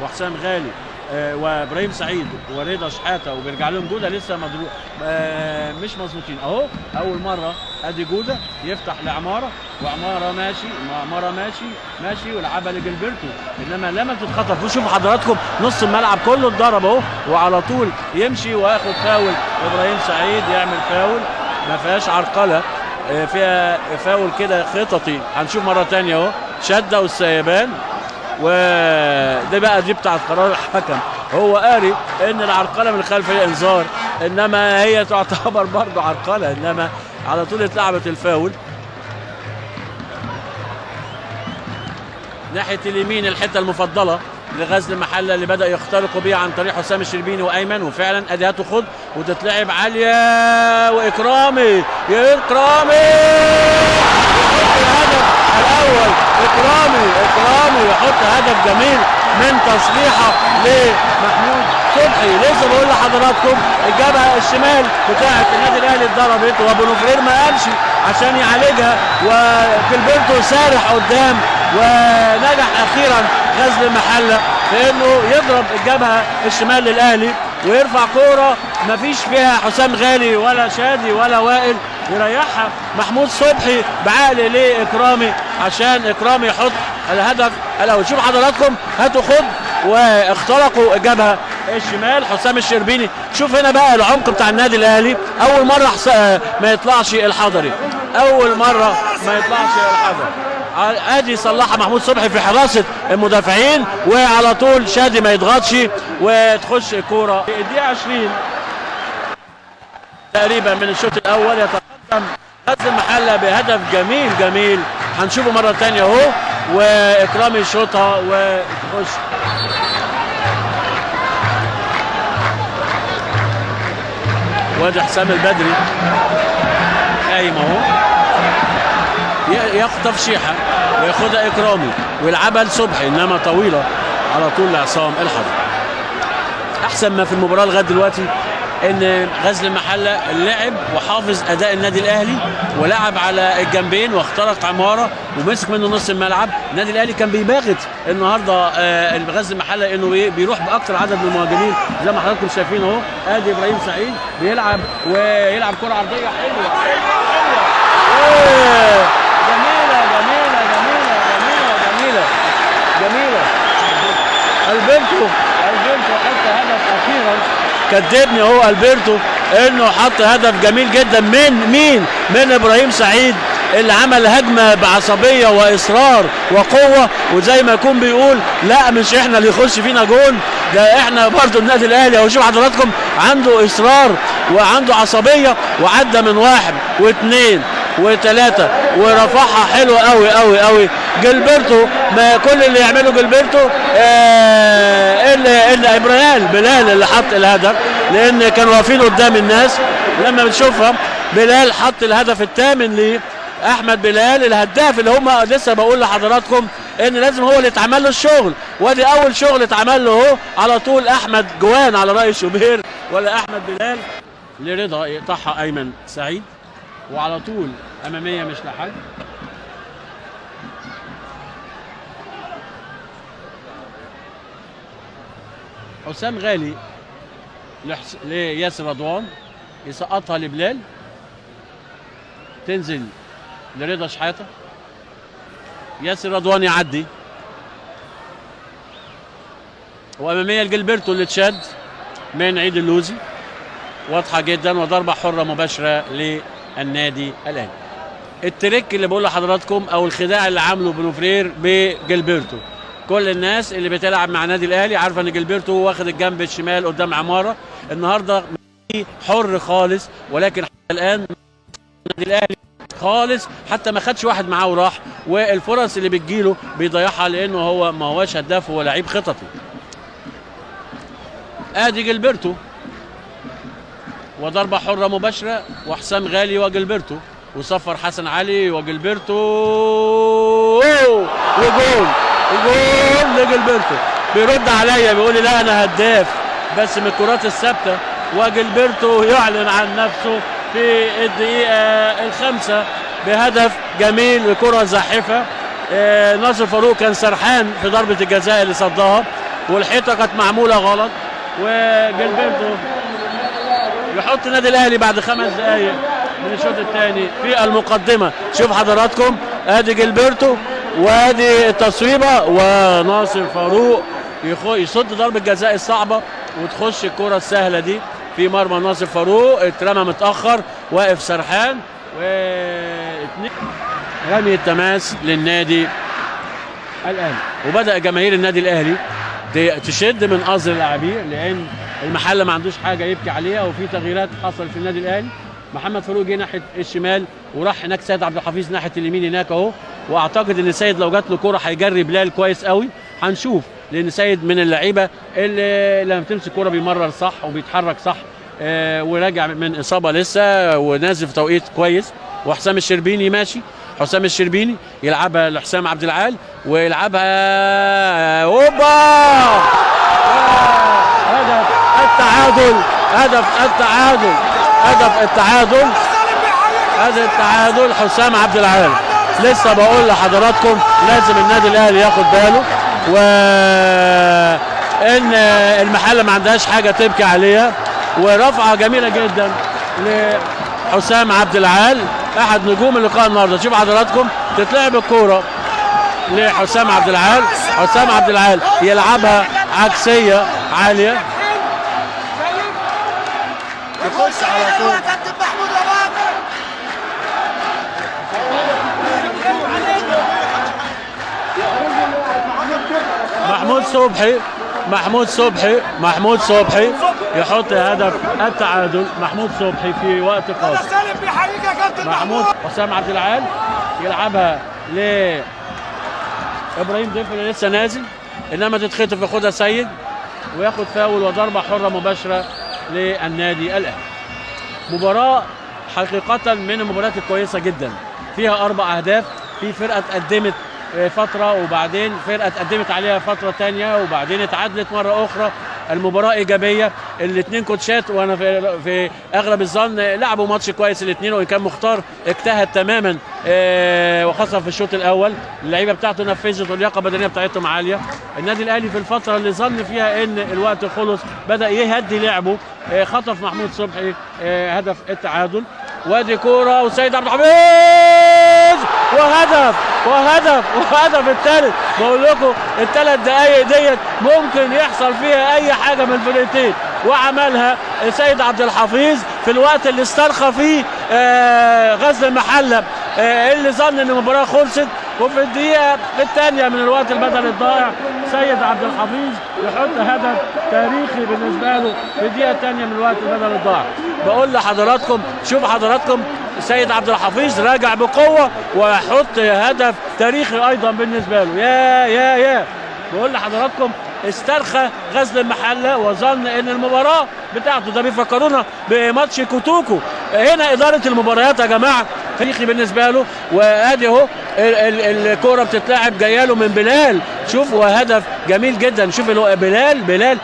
وحسام غالي وابراهيم سعيد ورضا شحاته وبيرجع لهم جوده لسه مضروب مش مظبوطين اهو. اول مره ادي جوده يفتح لعماره وعماره ماشي ولعبها لجلبرتو، انما لما تتخطف وشوفوا حضراتكم نص الملعب كله اتضرب اهو، وعلى طول يمشي وياخد فاول ابراهيم سعيد، يعمل فاول ما فيهاش عرقله، فيها فاول كده خططي. هنشوف مره ثانيه اهو شده والسيبان، ودي بقى دي بتاعت قرار الحكم، هو قاري ان العرقله من خلف الانذار، انما هي تعتبر برضه عرقله، انما على طول اتلعبت الفاول. ناحيه اليمين الحته المفضله لغزل المحله اللي بدا يخترقوا بيها عن طريق حسام الشربيني وايمن، وفعلا ادي هتاخد وتتلعب عاليه، واكرامي الهدف الاول، اكرامي يحط هدف جميل من تصليحه لمحمود صبحي. لسه بقول لحضراتكم الجبهه الشمال بتاعه النادي الاهلي اتضربت وبنوفرير ما قامش عشان يعالجها، وجلبرتو سارح قدام، ونجح اخيرا غزل المحله في انه يضرب الجبهه الشمال للاهلي ويرفع كوره ما فيش فيها حسام غالي ولا شادي ولا وائل، يريحها محمود صبحي بعقل لاكرامي عشان اكرامي يحط الهدف الاول. شوف حضراتكم هاتوا خد، واخترقوا الجبهه الشمال حسام الشربيني. شوف هنا بقى العمق بتاع النادي الاهلي، اول مره ما يطلعش الحضري، ادي صلحها محمود صبحي في حراسه المدافعين، وعلى طول شادي ما يضغطش وتخش الكوره. الدقيقه 20 تقريبا من الشوط الاول يتقدم غزل المحله بهدف جميل هنشوفه مره ثانيه اهو، واكرامي يشوطها وتخش. وادي حسام البدري قايم اهو، يخطف شيحه وياخدها اكرامي ويلعبها لصبحي، انما طويله على طول لعصام الحضري. احسن ما في المباراه لغايه دلوقتي ان غزل المحله لعب وحافظ اداء النادي الاهلي، ولعب على الجنبين واخترق عماره ومسك منه نص الملعب. النادي الاهلي كان بيباغت النهارده غزل المحله انه بيروح باكثر عدد من المهاجمين زي ما حضراتكم شايفين اهو. ادي ابراهيم سعيد بيلعب كره عرضيه حلوه جميله. البرتو حط هدف اخيرا، كدبني اهو البرتو انه حط هدف جميل جدا من ابراهيم سعيد، اللي عمل هجمه بعصبيه واصرار وقوه، وزي ما يكون بيقول لا مش احنا اللي يخش فينا جون، ده احنا برضو النادي الاهلي. اهو شوف حضراتكم عنده اصرار وعنده عصبيه، وعدى من 1 و2 و3 ورفعها حلو قوي. جلبرتو ما كل اللي يعمله جلبرتو الا بلال اللي حط الهدف، لان كانوا واقفين قدام الناس. لما بتشوفها بلال حط الهدف الثامن لاحمد بلال الهداف، اللي هم لسه بقول لحضراتكم ان لازم هو اللي اتعمل له الشغل، وادي اول شغل اتعمل له اهو على طول. احمد جوان على راي شوبير ولا احمد بلال لرضا يقطعها ايمن سعيد، وعلى طول اماميه مش لحد. حسام غالي لياسر رضوان يسقطها لبلال، تنزل لرضا شحاته، ياسر رضوان يعدي، واماميه لجلبرتو اللي اتشد من عيد اللوزي، واضحه جدا، وضربه حره مباشره للنادي الاهلي. التريك اللي بقول لحضراتكم او الخداع اللي عامله بنوفرير بجلبرتو، كل الناس اللي بتلعب مع النادي الاهلي عارفه ان جلبرتو واخد الجنب الشمال قدام عماره، النهارده حر خالص، ولكن حتى الان النادي الاهلي خالص حتى ما خدش واحد معاه وراح، والفرص اللي بتجيله بيضيعها لانه هو ما هواش هداف، هو لعيب خططي. ادي جلبرتو وضربه حره مباشره، وحسام غالي وجلبرتو، وصفر حسن علي وجلبرتو، وجول لجلبرتو. بيرد عليا بيقول لي لا انا هداف بس من الكرات الثابته، وجلبرتو يعلن عن نفسه في الدقيقه ال5 بهدف جميل بكره زاحفه. ناصر فاروق كان سرحان في ضربه الجزاء اللي صدها، والحيطه كانت معموله غلط، وجilberto يحط النادي الاهلي بعد 5 دقائق من الشوط الثاني في المقدمه. شوف حضراتكم ادي جilberto وادي التصويبه، وناصر فاروق يصد ضربه الجزاء الصعبه وتخش الكره السهله دي في مرمى ناصر فاروق. اترمى متاخر، واقف سرحان، رمي التماس للنادي الاهلي. وبدا جماهير النادي الاهلي تشد من ازر اللاعبين، لان المحله ما عندوش حاجه يبكي عليها، وفي تغييرات حصلت في النادي الاهلي. محمد فاروق جه ناحيه الشمال، وراح هناك سيد عبد الحفيظ ناحيه اليمين هناك اهو. واعتقد ان سيد لو جات له كوره هيجري بلال كويس قوي، هنشوف، لان سيد من اللعيبه اللي لما تمسك كوره بيمرر صح وبيتحرك صح. وراجع من اصابه لسه ونازل في توقيت كويس. وحسام الشربيني ماشي، حسام الشربيني يلعبها لحسام عبد العال، ويلعبها اوبا، هدف التعادل، هدف التعادل، هدف التعادل، هدف التعادل حسام عبد العال. لسه بقول لحضراتكم لازم النادي الاهلي ياخد باله، وان المحله ما عندهاش حاجه تبكي عليها. ورفعه جميله جدا لحسام عبد العال احد نجوم اللقاء النهارده. شوف حضراتكم تتلعب الكوره لحسام عبد العال، حسام عبد العال يلعبها عكسيه عاليه، يخش على طول. محمود صبحي يحط هدف التعادل. محمود صبحي في وقت قاسي. محمود حسام عبد العال يلعبها ل ابراهيم ضيف اللي لسه نازل، انما تتخطف ياخدها سيد وياخد فاول وضربه حره مباشره للنادي الاهلي. مباراه حقيقه من المباريات الكويسه جدا، فيها 4 اهداف. في فرقه تقدمت فتره، وبعدين فرقه تقدمت عليها فتره ثانيه، وبعدين اتعادلت مره اخرى. المباراه ايجابيه. الاثنين كوتشات وانا في اغلب الظن لعبوا ماتش كويس الاثنين، وان كان مختار اجتهد تماما وخاصه في الشوط الاول. اللعيبه بتاعته نفذت واللياقه البدنيه بتاعتهم عاليه. النادي الاهلي في الفتره اللي ظن فيها ان الوقت خلص بدا يهدي لعبه. خطف محمود صبحي هدف التعادل. وادي كوره وسيد عبد الحفيظ وهدف الثالث. بقول لكم ال3 دقائق ديت ممكن يحصل فيها اي حاجه من الفرقتين، وعملها سيد عبد الحفيظ في الوقت اللي استرخى فيه غزل المحله اللي ظن ان المباراه خلصت. وفي الدقيقه الثانيه من الوقت البدني الضائع سيد عبد الحفيظ يحط هدف تاريخي بالنسبه له في الدقيقه الثانيه من الوقت البدني الضائع. بقول لحضراتكم شوف حضراتكم سيد عبد الحفيظ راجع بقوه ويحط هدف تاريخي ايضا بالنسبه له. يا بقول لحضراتكم استرخى غزل المحله وظن ان المباراه بتاعته. ده بيفكرونا بماتش كوتوكو. هنا اداره المباريات يا جماعه تاريخي بالنسبه له. وادي اهو الكوره بتتلعب جايه له من بلال. شوف وهدف جميل جدا. شوف بلال